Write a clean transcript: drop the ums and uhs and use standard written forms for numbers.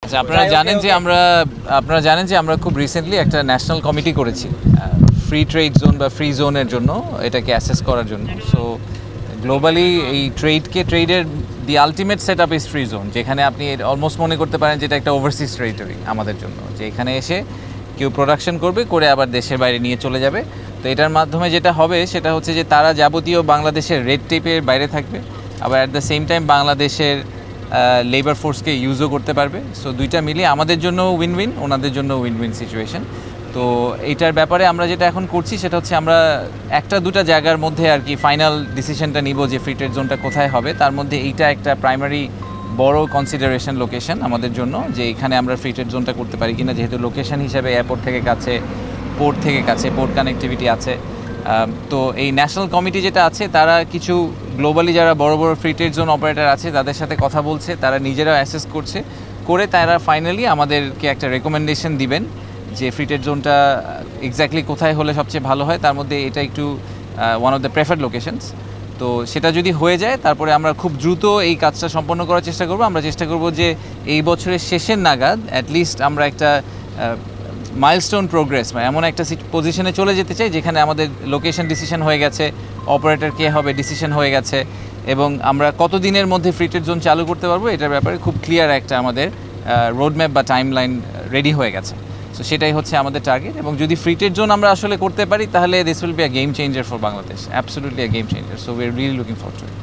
আচ্ছা, আপনারা জানেন যে আমরা খুব রিসেন্টলি একটা ন্যাশনাল কমিটি করেছি ফ্রি ট্রেড জোন বা ফ্রি জোনের জন্য, এটাকে অ্যাসেস করার জন্য। সো গ্লোবালি এই ট্রেডের the ultimate set up is free zone, যেখানে আপনি অলমোস্ট মনে করতে পারেন যে এটা একটা ওভারসিজ টেরিটরি আমাদের জন্য, যে এখানে এসে কেউ প্রোডাকশন করবে, করে আবার দেশের বাইরে নিয়ে চলে যাবে। তো এটার মাধ্যমে যেটা হবে সেটা হচ্ছে যে তারা যাবতীয় বাংলাদেশের রেড টেপের বাইরে থাকবে, আবার অ্যাট দ্য সেম টাইম বাংলাদেশের লেবার ফোর্সকে ইউজও করতে পারবে। সো দুইটা মিলিয়ে আমাদের জন্য উইন উইন, ওনাদের জন্য উইন উইন সিচুয়েশন। তো এইটার ব্যাপারে আমরা যেটা এখন করছি সেটা হচ্ছে আমরা একটা দুটা জায়গার মধ্যে আর কি ফাইনাল ডিসিশনটা নিব যে ফ্রি ট্রেড জোনটা কোথায় হবে। তার মধ্যে এইটা একটা প্রাইমারি বড় কনসিডারেশন লোকেশন আমাদের জন্য, যে এখানে আমরা ফ্রি ট্রেড জোনটা করতে পারি কিনা, যেহেতু লোকেশন হিসাবে এয়ারপোর্ট থেকে কাছে, পোর্ট থেকে কাছে, পোর্ট কানেক্টিভিটি আছে। তো এই ন্যাশনাল কমিটি যেটা আছে তারা কিছু গ্লোবালি যারা বড় বড় ফ্রি ট্রেড জোন অপারেটর আছে তাদের সাথে কথা বলছে, তারা নিজেরাও অ্যাসেস করছে, করে তারা ফাইনালি আমাদেরকে একটা রেকমেন্ডেশন দিবেন যে ফ্রি ট্রেড জোনটা এক্স্যাক্টলি কোথায় হলে সবচেয়ে ভালো হয়। তার মধ্যে এটা একটু one of the preferred locations. তো সেটা যদি হয়ে যায় তারপরে আমরা খুব দ্রুত এই কাজটা সম্পন্ন করার চেষ্টা করব। আমরা চেষ্টা করব যে এই বছরের শেষের নাগাদ অ্যাটলিস্ট আমরা একটা মাইলস্টোন প্রোগ্রেস, মানে এমন একটা পজিশনে চলে যেতে চাই যেখানে আমাদের লোকেশন ডিসিশন হয়ে গেছে, অপারেটর কে হবে ডিসিশন হয়ে গেছে, এবং আমরা কত দিনের মধ্যে ফ্রি ট্রেড জোন চালু করতে পারবো এটার ব্যাপারে খুব ক্লিয়ার একটা আমাদের রোডম্যাপ বা টাইমলাইন রেডি হয়ে গেছে। সো সেটাই হচ্ছে আমাদের টার্গেট, এবং যদি ফ্রি ট্রেড জোন আমরা আসলে করতে পারি তাহলে this will be a game changer for Bangladesh, absolutely a game changer. So we are really looking forward to it.